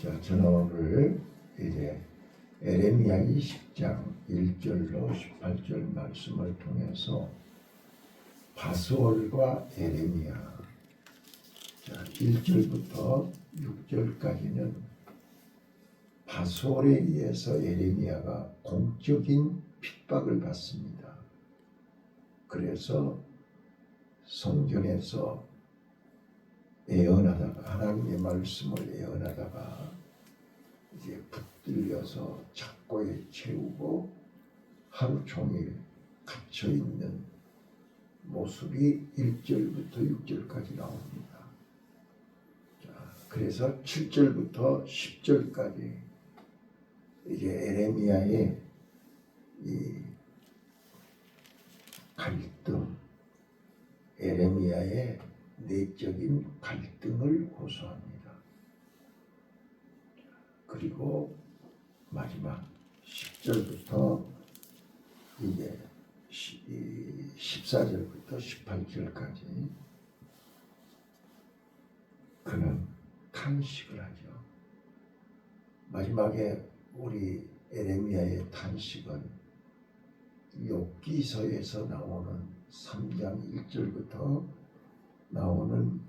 자, 저는 오늘 이제 에레미야 20장 1절로 18절 말씀을 통해서 바스올과 에레미야, 자, 1절부터 6절까지는 바스올에 의해서 에레미야가 공적인 핍박을 받습니다. 그래서 성전에서 애언하다가, 하나님의 말씀을 애언하다가 이제 붙들려서 착고에 채우고 하루 종일 갇혀있는 모습이 1절부터 6절까지 나옵니다. 자, 그래서 7절부터 10절까지 이제 에레미야의 이 갈등, 에레미야의 내적인 갈등을 호소합니다. 그리고 마지막 10절부터 이제 14절부터 18절까지 그는 탄식을 하죠. 마지막에 우리 에레미야의 탄식은 욥기서에서 나오는 3장 1절부터 나오는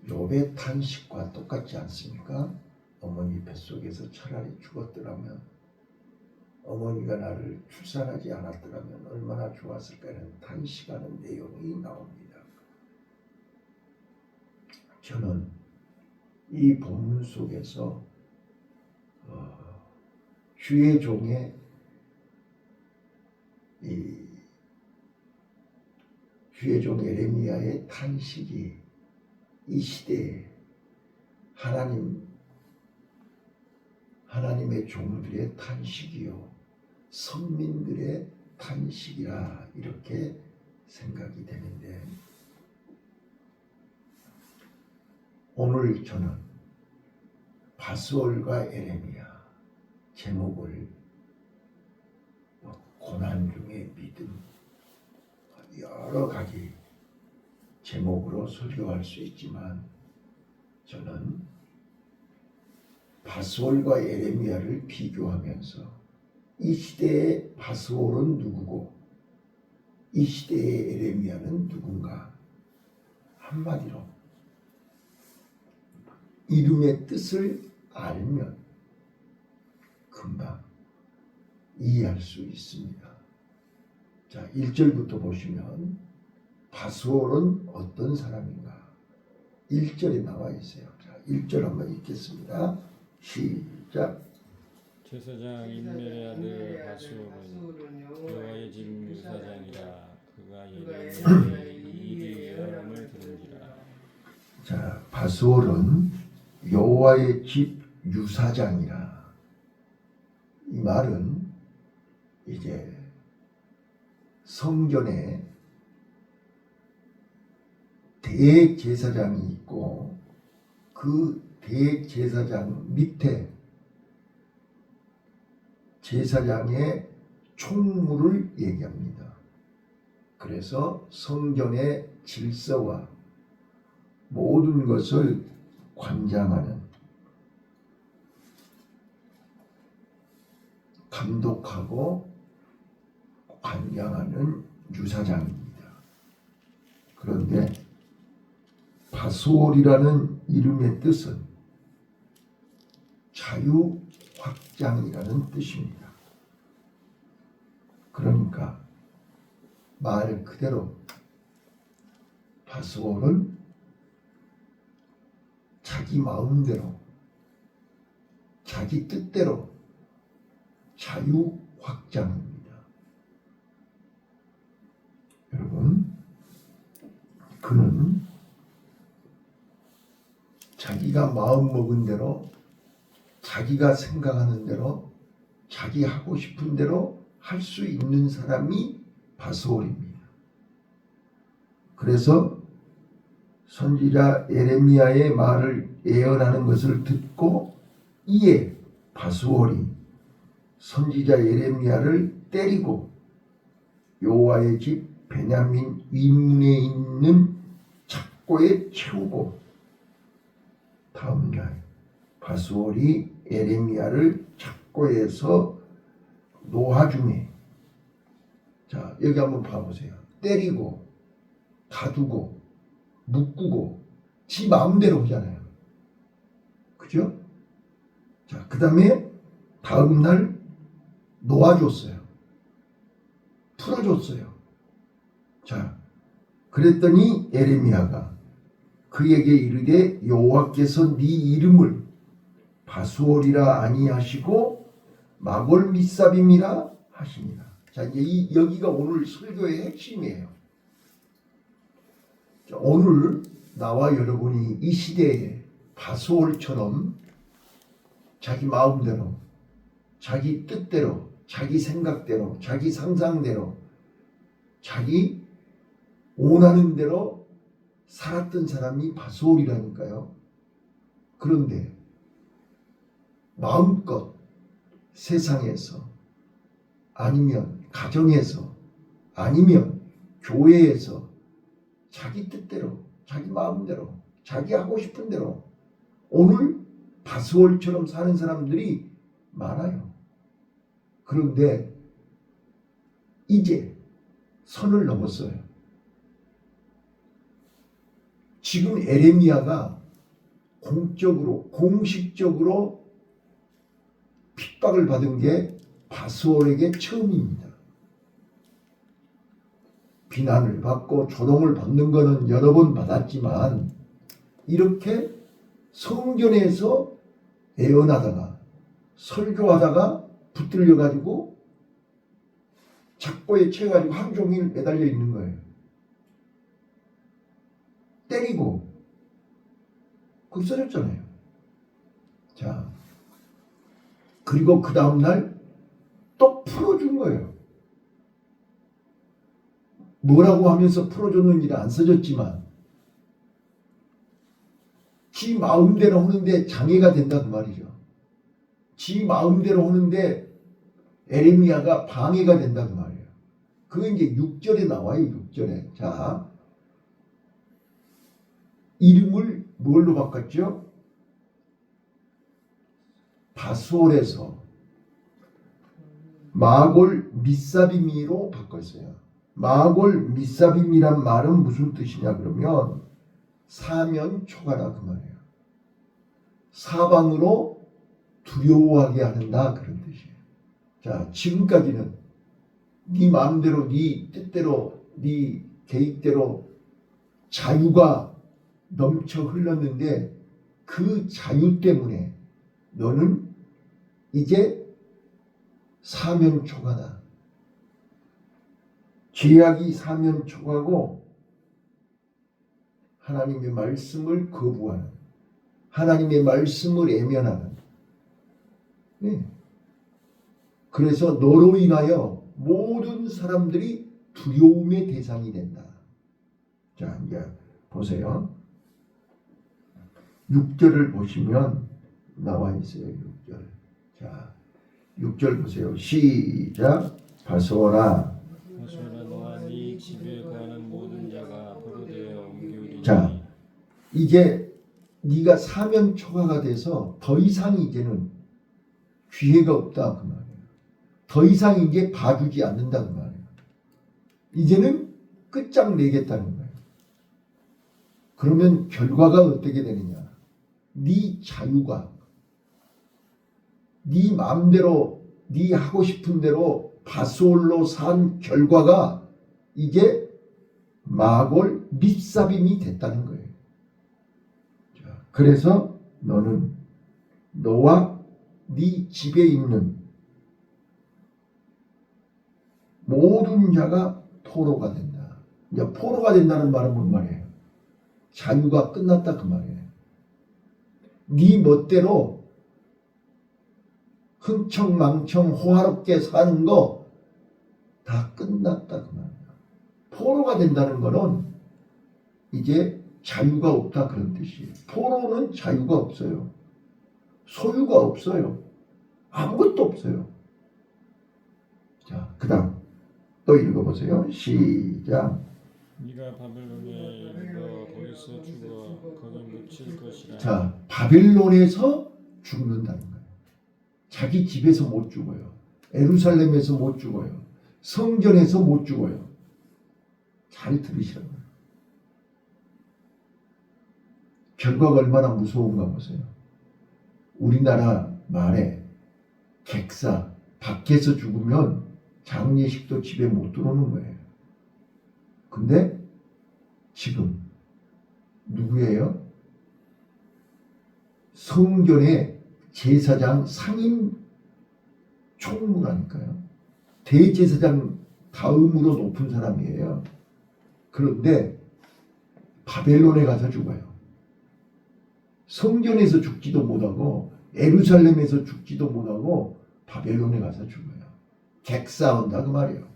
욥의 탄식과 똑같지 않습니까? 어머니 뱃속에서 차라리 죽었더라면, 어머니가 나를 출산하지 않았더라면 얼마나 좋았을까라는 탄식하는 내용이 나옵니다. 저는 이 본문 속에서 주의 종의 주의 종 에레미야의 탄식이 이 시대에 하나님의 종들의 탄식이요 선민들의 탄식이라 이렇게 생각이 되는데, 오늘 저는 바스올과 에레미야 제목을 고난 중의 믿음, 여러 가지 제목으로 설교할 수 있지만 저는 바스올과 에레미야를 비교하면서 이 시대의 바스올은 누구고 이 시대의 에레미야는 누군가, 한마디로 이름의 뜻을 알면 금방 이해할 수 있습니다. 자, 1절부터 보시면 바스올은 어떤 사람인가? 1절에 나와 있어요. 자, 1절 한번 읽겠습니다. 시작. 제사장 임멜의 아들 바스올은 여호와의 집 유사장이라. 그가 예레미야의 일이 예언을 들은지라. 자, 바스올은 여호와의 집 유사장이라. 이 말은 이제 성전에 대제사장이 있고 그 대제사장 밑에 제사장의 총무를 얘기합니다. 그래서 성전의 질서와 모든 것을 관장하는, 감독하고 관장하는 유사장입니다. 그런데 바스올이라는 이름의 뜻은 자유확장이라는 뜻입니다. 그러니까 말 그대로 바스올은 자기 마음대로, 자기 뜻대로 자유확장입니다. 여러분, 그는 자기가 마음먹은 대로, 자기가 생각하는 대로, 자기 하고 싶은 대로 할 수 있는 사람이 바스올입니다. 그래서 선지자 에레미야의 말을 예언하는 것을 듣고 이에 바스올이 선지자 에레미야를 때리고 여호와의 집 베냐민 위문에 있는 착고에 채우고 바수올이 에레미야를 착고해서 놓아주네. 자, 여기 한번 봐보세요. 때리고 가두고 묶고 지 마음대로 하잖아요. 그죠? 자, 그 다음에 다음 날 놓아줬어요. 풀어줬어요. 자, 그랬더니 에레미야가 그에게 이르되 여호와께서 네 이름을 바수올이라 아니하시고 마골 미사빔이라 하십니다. 자, 이제 여기가 오늘 설교의 핵심이에요. 자, 오늘 나와 여러분이 이 시대에 바수올처럼 자기 마음대로, 자기 뜻대로, 자기 생각대로, 자기 상상대로, 자기 원하는 대로 살았던 사람이 바수올이라니까요. 그런데 마음껏 세상에서 아니면 가정에서 아니면 교회에서 자기 뜻대로 자기 마음대로 자기 하고 싶은 대로 오늘 바수올처럼 사는 사람들이 많아요. 그런데 이제 선을 넘었어요. 지금 에레미야가 공식적으로 핍박을 받은 게 바수올에게 처음입니다. 비난을 받고 조롱을 받는 것은 여러 번 받았지만 이렇게 성전에서 애언하다가 설교하다가 붙들려 가지고 작고에 채 가지고 하루 종일 매달려 있는 거예요. 때리고 그거 써졌잖아요. 자, 그리고 그 다음날 또 풀어준 거예요. 뭐라고 하면서 풀어줬는지는 안 써졌지만 지 마음대로 하는데 장애가 된다 그 말이죠. 지 마음대로 하는데 에레미야가 방해가 된다 그 말이에요. 그게 이제 6절에 나와요. 6절에. 자, 이름을 뭘로 바꿨죠? 바수올에서 마골 미사빔이로 바꿨어요. 마골 미사빔이란 말은 무슨 뜻이냐 그러면 사면초가라 그 말이에요. 사방으로 두려워하게 하는다 그런 뜻이에요. 자, 지금까지는 네 마음대로 네 뜻대로 네 계획대로 자유가 넘쳐 흘렀는데 그 자유 때문에 너는 이제 사면초가다. 죄악이 사면초가고 하나님의 말씀을 거부하는, 하나님의 말씀을 애면하는. 네. 그래서 너로 인하여 모든 사람들이 두려움의 대상이 된다. 자, 이제 보세요. 6절을 보시면 나와 있어요. 6절. 자, 6절 보세요. 시작. 바수올아. 바수올아 너와 네 집에 거하는 모든 자가 앞으로 되어 옮기우리니. 자, 이제 네가 사면초가가 돼서 더 이상 이제는 기회가 없다 그 말이에요. 더 이상 이제 봐주지 않는다 그 말이에요. 이제는 끝장내겠다는 거예요. 그러면 결과가 어떻게 되느냐? 네 자유가 네 마음대로 네 하고 싶은 대로 바수올로 산 결과가 이제 마골 밉사빔이 됐다는 거예요. 자, 그래서 너는 너와 네 집에 있는 모든 자가 포로가 된다. 이제 포로가 된다는 말은 뭔 말이에요? 자유가 끝났다 그 말이에요. 네 멋대로 흥청망청 호화롭게 사는 거 다 끝났다 그 말이에요. 포로가 된다는 거는 이제 자유가 없다 그런 뜻이에요. 포로는 자유가 없어요. 소유가 없어요. 아무것도 없어요. 자, 그 다음 또 읽어보세요. 시작. 네가 바벨론에 이르러 거기서 죽어 거기 묻힐 것이라. 자, 바벨론에서 죽는다는 거예요. 자기 집에서 못 죽어요. 예루살렘에서 못 죽어요. 성전에서 못 죽어요. 잘 들으시라고요. 결과가 얼마나 무서운가 보세요. 우리나라 말에 객사, 밖에서 죽으면 장례식도 집에 못 들어오는 거예요. 근데 지금 누구예요? 성전의 제사장 상임 총무라니까요. 대제사장 다음으로 높은 사람이에요. 그런데 바벨론에 가서 죽어요. 성전에서 죽지도 못하고 예루살렘에서 죽지도 못하고 바벨론에 가서 죽어요. 객사한다 그 말이에요.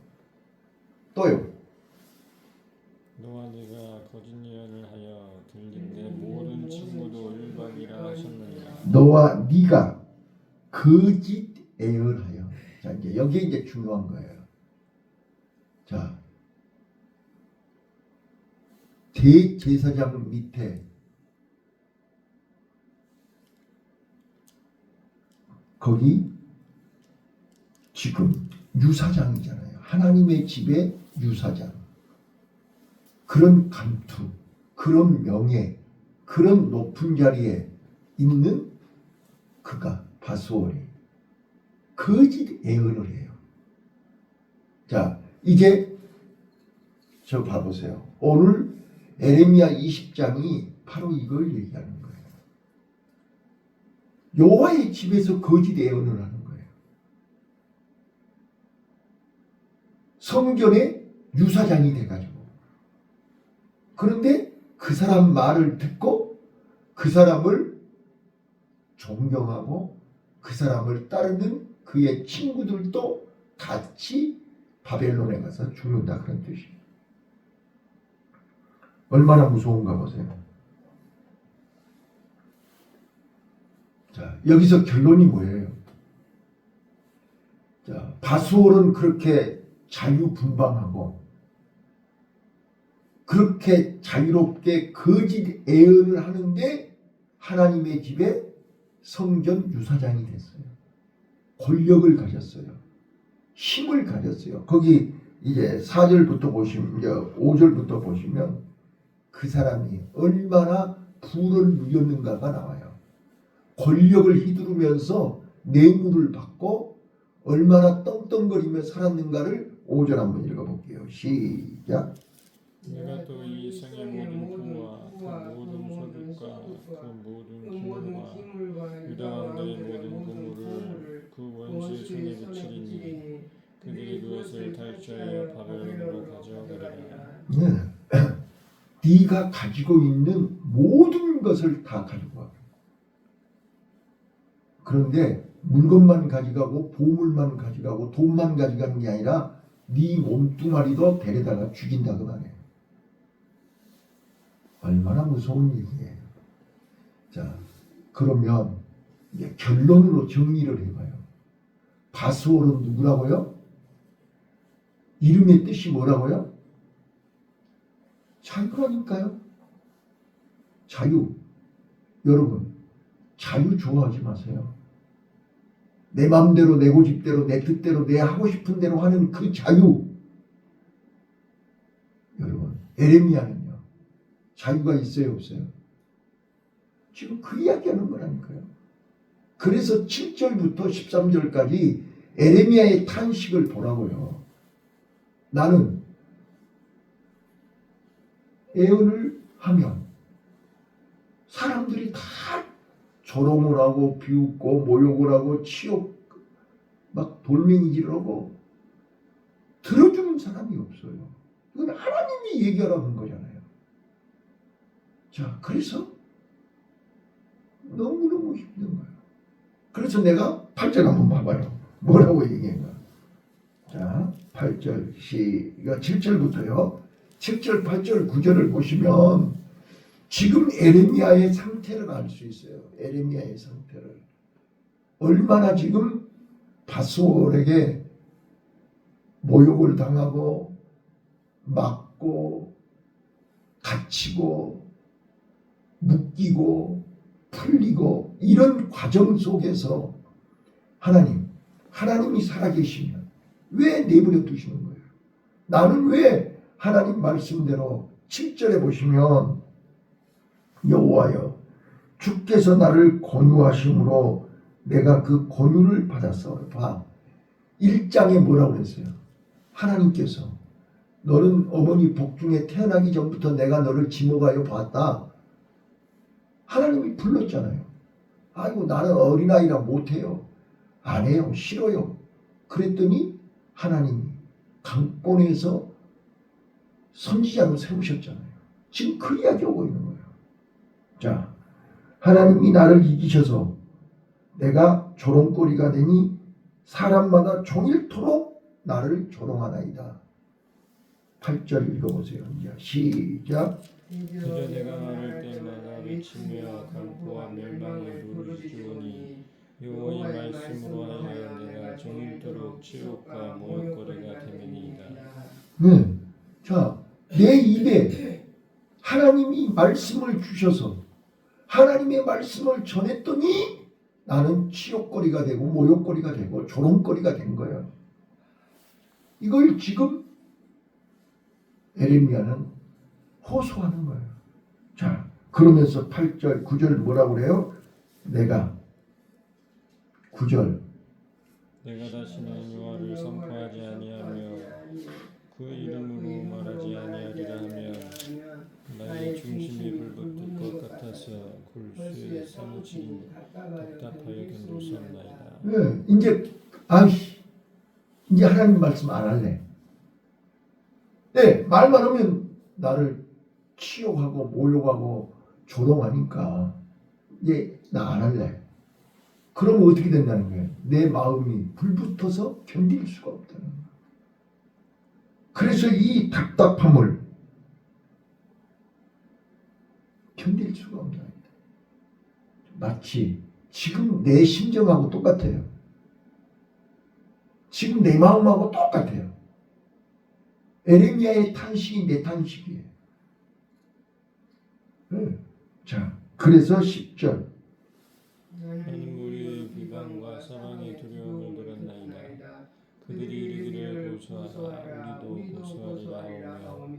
또요. 너와 네가 거짓 예언을 하여 들린 내 모든 친구도 일반이라 하셨느니라. 너와 네가 거짓 예언하여. 자, 이제 여기에 이제 중요한 거예요. 자, 대제사장 밑에 거기 지금 유사장이잖아요. 하나님의 집의 유사장. 그런 감투, 그런 명예, 그런 높은 자리에 있는 그가 바스올이 거짓 예언을 해요. 자, 이제 저 봐보세요. 오늘 에레미야 20장이 바로 이걸 얘기하는 거예요. 여호와의 집에서 거짓 예언을 하는 거예요. 성전의 유사장이 돼가지고. 그런데 그 사람 말을 듣고 그 사람을 존경하고 그 사람을 따르는 그의 친구들도 같이 바벨론에 가서 죽는다 그런 뜻이에요. 얼마나 무서운가 보세요. 자, 여기서 결론이 뭐예요? 자, 바수올은 그렇게 자유분방하고 그렇게 자유롭게 거짓 예언을 하는데 하나님의 집에 성전 유사장이 됐어요. 권력을 가졌어요. 힘을 가졌어요. 거기 이제 4절부터 보시면, 이제 5절부터 보시면 그 사람이 얼마나 부를 누렸는가가 나와요. 권력을 휘두르면서 뇌물을 받고 얼마나 떵떵거리며 살았는가를 5절 한번 읽어볼게요. 시작. 내가 또 이 성의 모든 부와 그 모든 소득과 그 모든 기물과 유다 왕들의 모든 보물을 그 원수의 손에 붙이리니 그들이 그것을 탈취하여 바벨론으로 가져가리라. 네. 네가 가지고 있는 모든 것을 다 가지고 와. 그런데 물건만 가져가고 보물만 가져가고 돈만 가져가는 게 아니라 네 몸뚱아리도 데려다가 죽인다 그 말이에요. 얼마나 무서운 얘기예요. 자, 그러면 이제 결론으로 정리를 해봐요. 바스올은 누구라고요? 이름의 뜻이 뭐라고요? 자유라니까요. 자유. 여러분, 자유 좋아하지 마세요. 내 마음대로, 내 고집대로, 내 뜻대로, 내 하고 싶은 대로 하는 그 자유. 여러분, 에레미야는요. 자유가 있어요, 없어요? 지금 그 이야기하는 거라니까요. 그래서 7절부터 13절까지 에레미야의 탄식을 보라고요. 나는 예언을 하면 사람들이 다 조롱을 하고 비웃고 모욕을 하고 치욕 막 돌멩이질을 하고 들어주는 사람이 없어요. 이건 하나님이 얘기하라는 거잖아요. 자, 그래서 너무너무 힘든 거예요. 그래서 내가 8절 한번 봐봐요. 뭐라고 얘기했나. 자, 8절 이거 7절부터요. 7절, 8절, 9절을 보시면 지금 에레미야의 상태를 알 수 있어요. 에레미야의 상태를. 얼마나 지금 바스올에게 모욕을 당하고 맞고 갇히고 묶이고 풀리고 이런 과정 속에서 하나님이 살아계시면 왜 내버려 두시는 거예요? 나는 왜 하나님 말씀대로 7절에 보시면 여호와여 주께서 나를 권유하심으로 내가 그 권유를 받았어. 봐. 1장에 뭐라고 그랬어요? 하나님께서 너는 어머니 복중에 태어나기 전부터 내가 너를 지목하여 봤다. 하나님이 불렀잖아요. 아이고 나는 어린아이라 못해요. 안 해요. 싫어요. 그랬더니 하나님이 강권에서 선지자로 세우셨잖아요. 지금 그 이야기 오고 있는 거예요. 자, 하나님이 나를 이기셔서 내가 조롱거리가 되니 사람마다 종일토록 나를 조롱하나이다. 8절 읽어보세요. 이제 시작. 이제 내가 말할 때마다 외치며 강포와 멸망의 물을 주오니 여호와의 말씀으로 하여 내가 종일토록 치욕과 모욕거리가 되느니이다. 네. 자, 내 입에 하나님이 말씀을 주셔서 하나님의 말씀을 전했더니 나는 치욕거리가 되고 모욕거리가 되고 조롱거리가 된 거예요. 이걸 지금 에레미야는 호소하는 거예요. 자, 그러면서 8절, 9절 뭐라고 그래요? 내가 9절 내가 다시는 여호와를 선포하지 아니하며 그 이름으로 말하지 아니하리라 하면 나의 중심이 불붙을 것 같아서 골수에 사무치니 답답하여 견딜 수 없나이다. 네, 이제 하나님 말씀 안 할래. 네, 말만 하면 나를 치욕하고 모욕하고 조롱하니까 이제 나 안 할래. 그럼 어떻게 된다는 거예요? 내 마음이 불붙어서 견딜 수가 없다는 거예요. 그래서 이 답답함을 견딜 수가 없다. 마치 지금 내 심정하고 똑같아요. 지금 내 마음하고 똑같아요. 에레미야의 탄식이 내 탄식이에요. 자, 그래서 10절 하나님 우리의 비방과 사망의 두려움을 들었나이다. 그들이 이르기를 고소하라 우리도 고소하리라 하며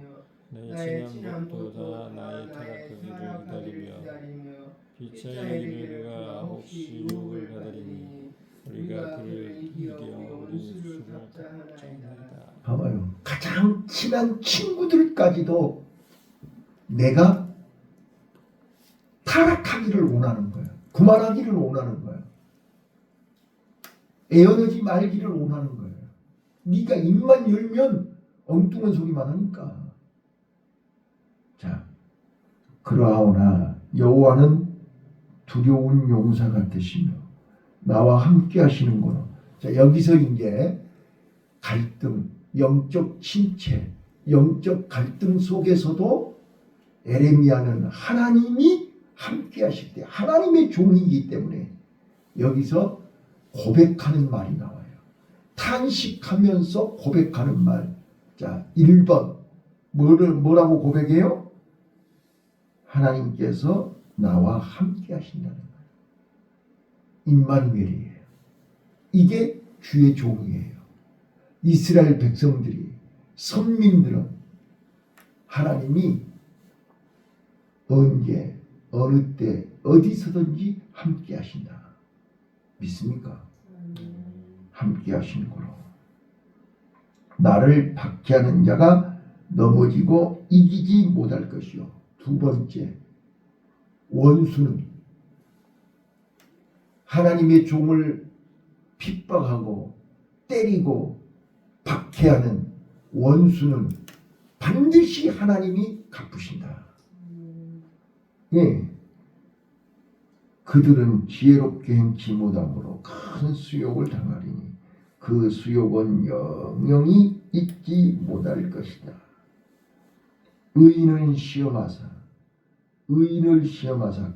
나의 친한 것도 다 나의 타락하기를 기다리며 비차이기를 그가 혹시 유혹을 받으리니 우리가 그를 이겨 우리 수를 깎자나이다. 봐봐요. 가장 친한 친구들까지도 내가 타락하기를 원하는 거예요. 그만하기를 원하는 거예요. 애어나지 말기를 원하는 거예요. 네가 입만 열면 엉뚱한 소리만 하니까. 자, 그러하오나 여호와는 두려운 용사 같으시며 나와 함께 하시는구나. 자, 여기서 이제 갈등, 영적 침체, 영적 갈등 속에서도 에레미야는 하나님이 함께 하실 때 하나님의 종이기 때문에 여기서 고백하는 말이 나와요. 탄식하면서 고백하는 말. 자, 1번 뭐라고 고백해요? 하나님께서 나와 함께 하신다는 거예요. 임마누엘이에요. 이게 주의 종이에요. 이스라엘 백성들이 선민들은 하나님이 언제 어느 때 어디서든지 함께 하신다. 믿습니까? 함께 하시는구나. 나를 박해하는 자가 넘어지고 이기지 못할 것이요. 두 번째, 원수는 하나님의 종을 핍박하고 때리고 박해하는 원수는 반드시 하나님이 갚으신다. 예. 그들은 지혜롭게 행치 못함으로 큰 수욕을 당하리니 그 수욕은 영영이 잊지 못할 것이다. 의인을 시험하사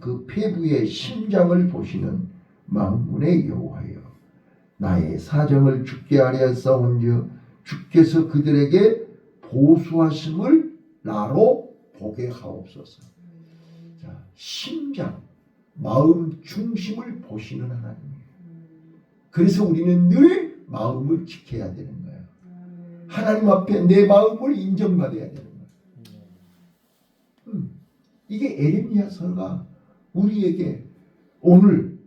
그 폐부의 심장을 보시는 만군의 여호와여, 나의 사정을 주께 아뢰었사온즉 주께서 그들에게 보수하심을 나로 보게 하옵소서. 자, 심장, 마음 중심을 보시는 하나님이에요. 그래서 우리는 늘 마음을 지켜야 되는 거예요. 하나님 앞에 내 마음을 인정받아야 되는 거예요. 이게 에레미야서가 우리에게 오늘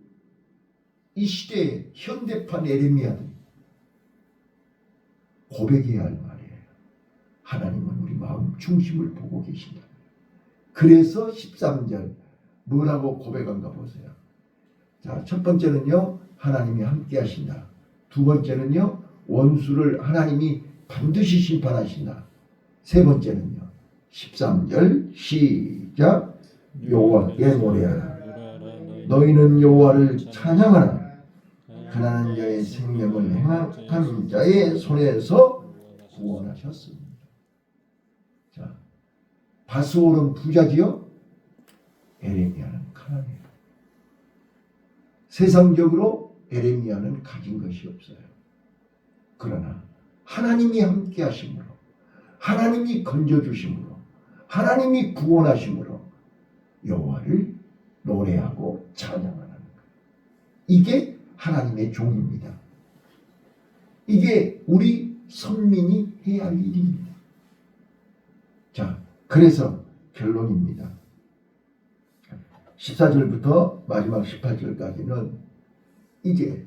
이 시대의 현대판 에레미야들이 고백해야 할 말이에요. 하나님은 우리 마음 중심을 보고 계신다. 그래서 13절 뭐라고 고백한가 보세요. 자, 첫 번째는요, 하나님이 함께 하신다. 두 번째는요, 원수를 하나님이 반드시 심판하신다. 세 번째는요, 13절 시작. 여호와께 노래하라. 너희는 여호와를 찬양하라. 가난한 자의 생명을 행악한 자의 손에서 구원하셨습니다. 자, 바스올은 부자지요. 에레미야는 가난해요. 세상적으로 에레미야는 가진 것이 없어요. 그러나 하나님이 함께 하심으로, 하나님이 건져주심으로, 하나님이 구원하심으로 여호와를 노래하고 찬양하는 거예요. 이게 하나님의 종입니다. 이게 우리 선민이 해야 할 일입니다. 자, 그래서 결론입니다. 14절부터 마지막 18절까지는 이제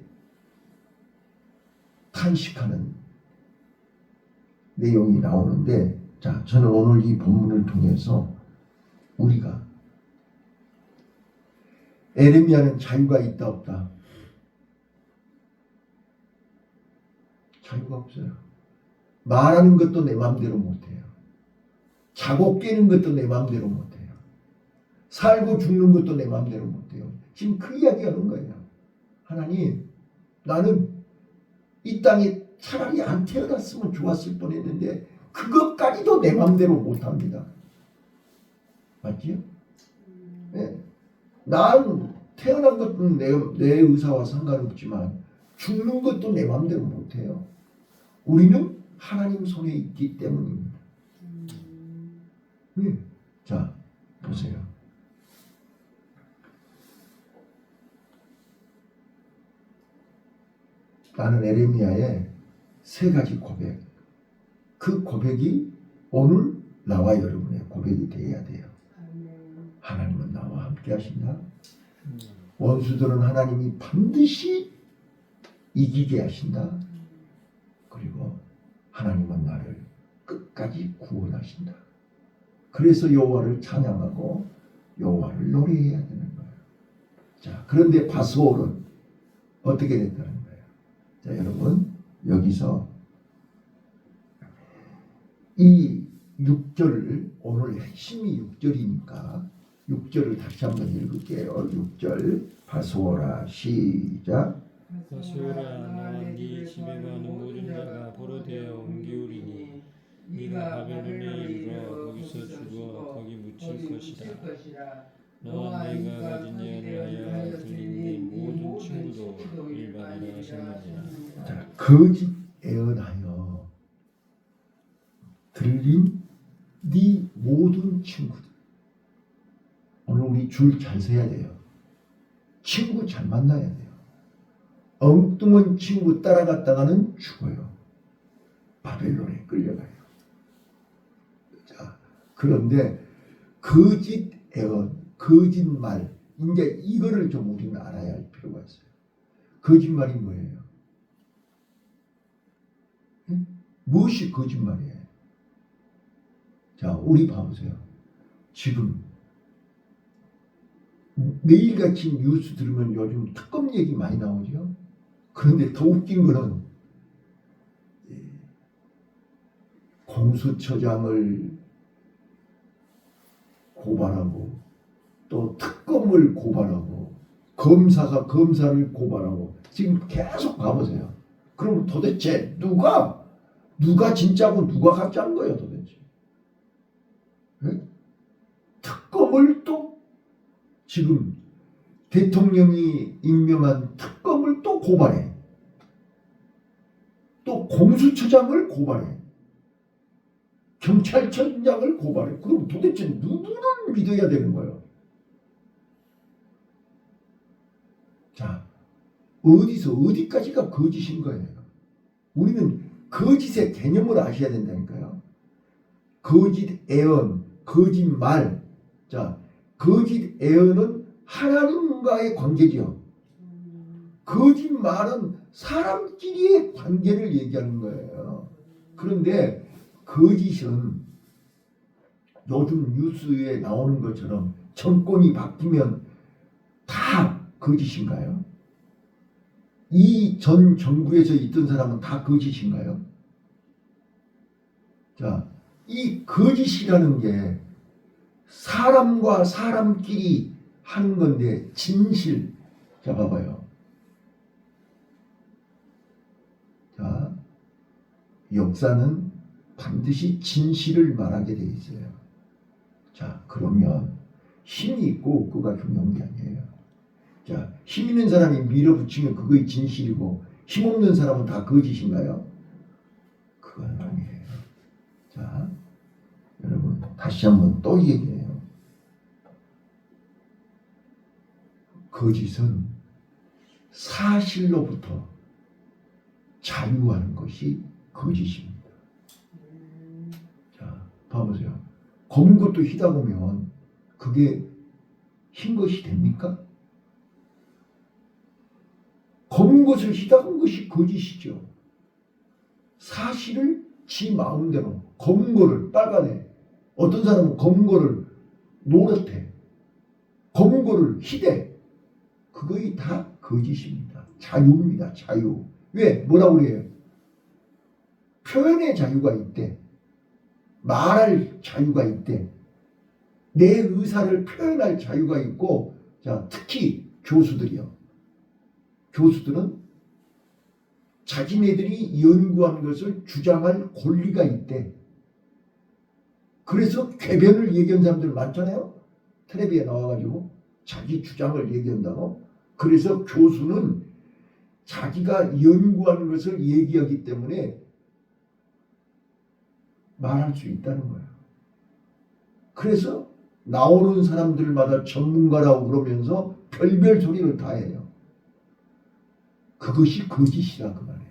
탄식하는 내용이 나오는데, 자, 저는 오늘 이 본문을 통해서 우리가 에레미야는 자유가 있다 없다? 자유가 없어요. 말하는 것도 내 마음대로 못해요. 자고 깨는 것도 내 마음대로 못해요. 살고 죽는 것도 내 마음대로 못해요. 지금 그 이야기 하는 거예요. 하나님, 나는 이 땅에 차라리 안 태어났으면 좋았을 뻔했는데 그것까지도 내 마음대로 못합니다. 맞지요? 네. 난 태어난 것은 내 의사와 상관없지만 죽는 것도 내 마음대로 못해요. 우리는 하나님 손에 있기 때문입니다. 네. 자, 보세요. 나는 에레미야의 세 가지 고백, 그 고백이 오늘 나와 여러분의 고백이 되어야 돼요. 하나님은 나와 함께 하신다. 원수들은 하나님이 반드시 이기게 하신다. 그리고 하나님은 나를 끝까지 구원하신다. 그래서 여호와를 찬양하고 여호와를 노래해야 되는 거예요. 자, 그런데 바스올은 어떻게 됐다는 거예요? 자, 여러분, 여기서 이 6절을, 오늘 핵심이 6절이니까 6절을 다시 한번 읽을게요. 6절 바스오라 시작. 바스오라, 너와 네 집에 가는 모든 자가 포로 되어 옮기우리니 네가 바벨론에 이르러 거기서 죽어 거기 묻힐 것이라. 너와 네가 가진 예언을 하여 들린 네 모든 친구도 일반이라 하셨느니라. 자, 거짓 예언하여 들린 네 모든 친구들. 오늘 우리 줄 잘 서야 돼요. 친구 잘 만나야 돼요. 엉뚱한 친구 따라갔다가는 죽어요. 바벨론에 끌려가요. 자, 그런데 거짓 예언, 거짓말, 이제 이거를 좀 우리는 알아야 할 필요가 있어요. 거짓말이 뭐예요? 응? 무엇이 거짓말이에요? 자, 우리 봐보세요. 지금 매일같이 뉴스 들으면 요즘 특검 얘기 많이 나오죠. 그런데 더 웃긴 거는 공수처장을 고발하고 또 특검을 고발하고 검사가 검사를 고발하고 지금 계속 가보세요. 그럼 도대체 누가 진짜고 누가 가짜인 거예요 도대체? 네? 특검을 또 지금 대통령이 임명한 특검을 또 고발해. 또 공수처장을 고발해. 경찰청장을 고발해. 그럼 도대체 누구를 믿어야 되는 거예요? 자, 어디서 어디까지가 거짓인 거예요? 우리는 거짓의 개념을 아셔야 된다니까요. 거짓 애언, 거짓말. 자, 거짓 애언은 하나님과의 관계죠. 거짓말은 사람끼리의 관계를 얘기하는 거예요. 그런데 거짓은 요즘 뉴스에 나오는 것처럼 정권이 바뀌면 다 거짓인가요? 이 전 정부에서 있던 사람은 다 거짓인가요? 자, 이 거짓이라는 게 사람과 사람끼리 하는 건데 진실. 자, 봐봐요. 자, 역사는 반드시 진실을 말하게 돼 있어요. 자, 그러면 힘이 있고 없고가 중요한 게 아니에요. 자, 힘 있는 사람이 밀어붙이면 그거이 진실이고 힘 없는 사람은 다 거짓인가요? 그건 아니에요. 자, 여러분 다시 한번 또 얘기해요. 거짓은 사실로부터 자유하는 것이 거짓입니다. 자, 봐보세요. 검은 것도 희다 보면 그게 흰 것이 됩니까? 검은 것을 희다한 것이 거짓이죠. 사실을 지 마음대로 검은 거를 빨간에, 어떤 사람은 검은 거를 노랗게, 검은 거를 희대. 그거이 다 거짓입니다. 자유입니다. 자유. 왜? 뭐라고 그래요? 표현의 자유가 있대. 말할 자유가 있대. 내 의사를 표현할 자유가 있고, 자, 특히 교수들이요. 교수들은 자기네들이 연구한 것을 주장할 권리가 있대. 그래서 궤변을 얘기한 사람들 많잖아요. 텔레비에 나와가지고 자기 주장을 얘기한다고. 그래서 교수는 자기가 연구한 것을 얘기하기 때문에 말할 수 있다는 거예요. 그래서 나오는 사람들마다 전문가라고 그러면서 별별 소리를 다 해요. 그것이 거짓이라 그 말이에요.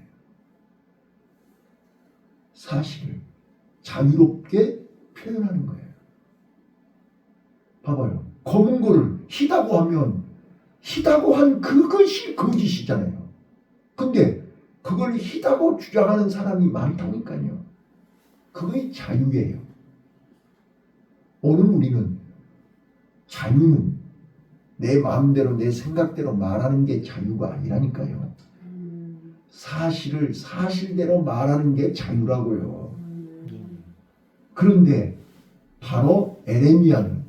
사실을 자유롭게 표현하는 거예요. 봐봐요. 검은 거를 희다고 하면 희다고 한 그것이 거짓이잖아요. 근데 그걸 희다고 주장하는 사람이 많다니까요. 그게 자유예요. 오늘 우리는 자유는 내 마음대로 내 생각대로 말하는 게 자유가 아니라니까요. 사실을 사실대로 말하는 게 자유라고요. 그런데 바로 에레미야는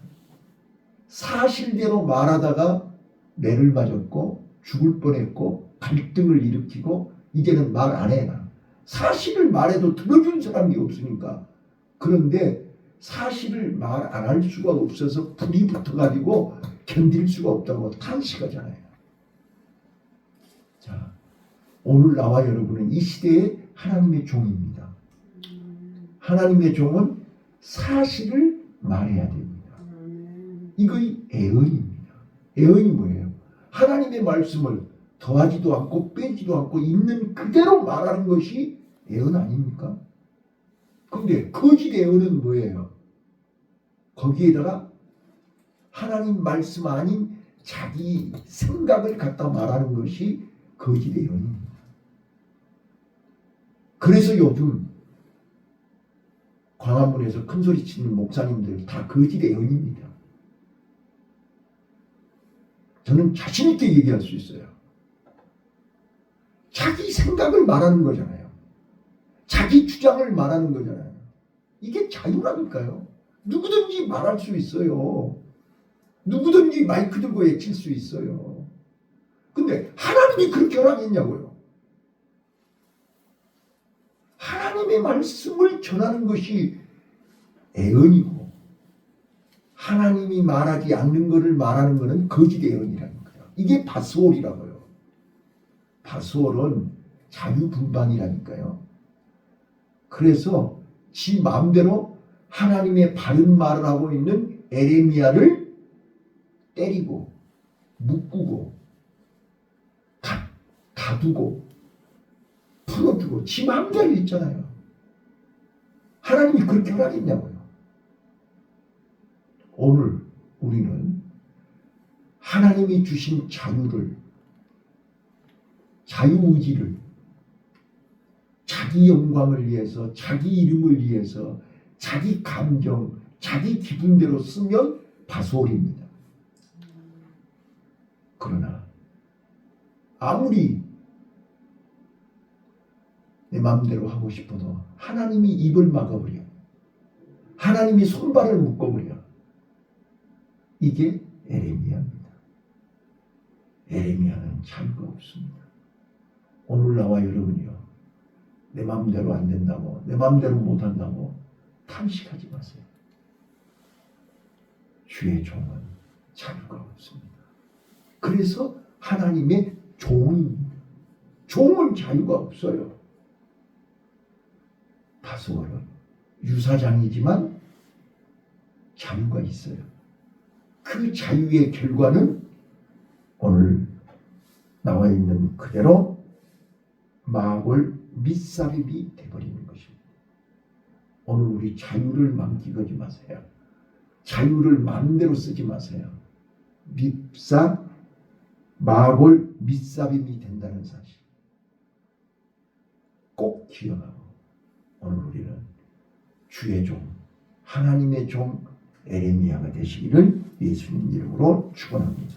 사실대로 말하다가 매를 맞았고 죽을 뻔했고 갈등을 일으키고 이제는 말 안 해. 사실을 말해도 들어준 사람이 없으니까. 그런데 사실을 말 안 할 수가 없어서 불이 붙어가지고 견딜 수가 없다고 탄식하잖아요. 자, 오늘 나와 여러분은 이 시대의 하나님의 종입니다. 하나님의 종은 사실을 말해야 됩니다. 이거의 애언입니다. 애언이 뭐예요? 하나님의 말씀을 더하지도 않고 빼지도 않고 있는 그대로 말하는 것이 애언 아닙니까? 근데 거짓 애언은 뭐예요? 거기에다가 하나님 말씀 아닌 자기 생각을 갖다 말하는 것이 거짓 애언입니다. 그래서 요즘 광화문에서 큰소리 치는 목사님들 다 거짓 애언입니다. 저는 자신 있게 얘기할 수 있어요. 자기 생각을 말하는 거잖아요. 자기 주장을 말하는 거잖아요. 이게 자유라니까요. 누구든지 말할 수 있어요. 누구든지 마이크 들고 외칠 수 있어요. 근데 하나님이 그렇게 허락했냐고요. 하나님의 말씀을 전하는 것이 애언이고 하나님이 말하지 않는 것을 말하는 것은 거짓 애언이라니까요. 이게 바스올이라고요. 바스올은 자유분방이라니까요. 그래서 지 마음대로 하나님의 바른 말을 하고 있는 에레미야를 때리고 묶고 놔두고 풀어주고 지 마음대로 있잖아요. 하나님이 그렇게 하라겠냐고요. 오늘 우리는 하나님이 주신 자유를, 자유의지를 자기 영광을 위해서, 자기 이름을 위해서, 자기 감정, 자기 기분대로 쓰면 바소리입니다. 그러나 아무리 내 마음대로 하고 싶어도 하나님이 입을 막아버려. 하나님이 손발을 묶어버려. 이게 에레미야입니다. 에레미야는 자유가 없습니다. 오늘 나와 여러분이요, 내 마음대로 안 된다고, 내 마음대로 못한다고 탐식하지 마세요. 주의 종은 자유가 없습니다. 그래서 하나님의 종입니다. 종은 자유가 없어요. 바소월은 유사장이지만 자유가 있어요. 그 자유의 결과는 오늘 나와 있는 그대로 마골 밑사립이 되어버리는 것입니다. 오늘 우리 자유를 망기거지 마세요. 자유를 마음대로 쓰지 마세요. 마골 밑사립이 된다는 사실 꼭 기억하고, 오늘 우리는 주의 종, 하나님의 종 에레미야가 되시기를 예수님 이름으로 축원합니다.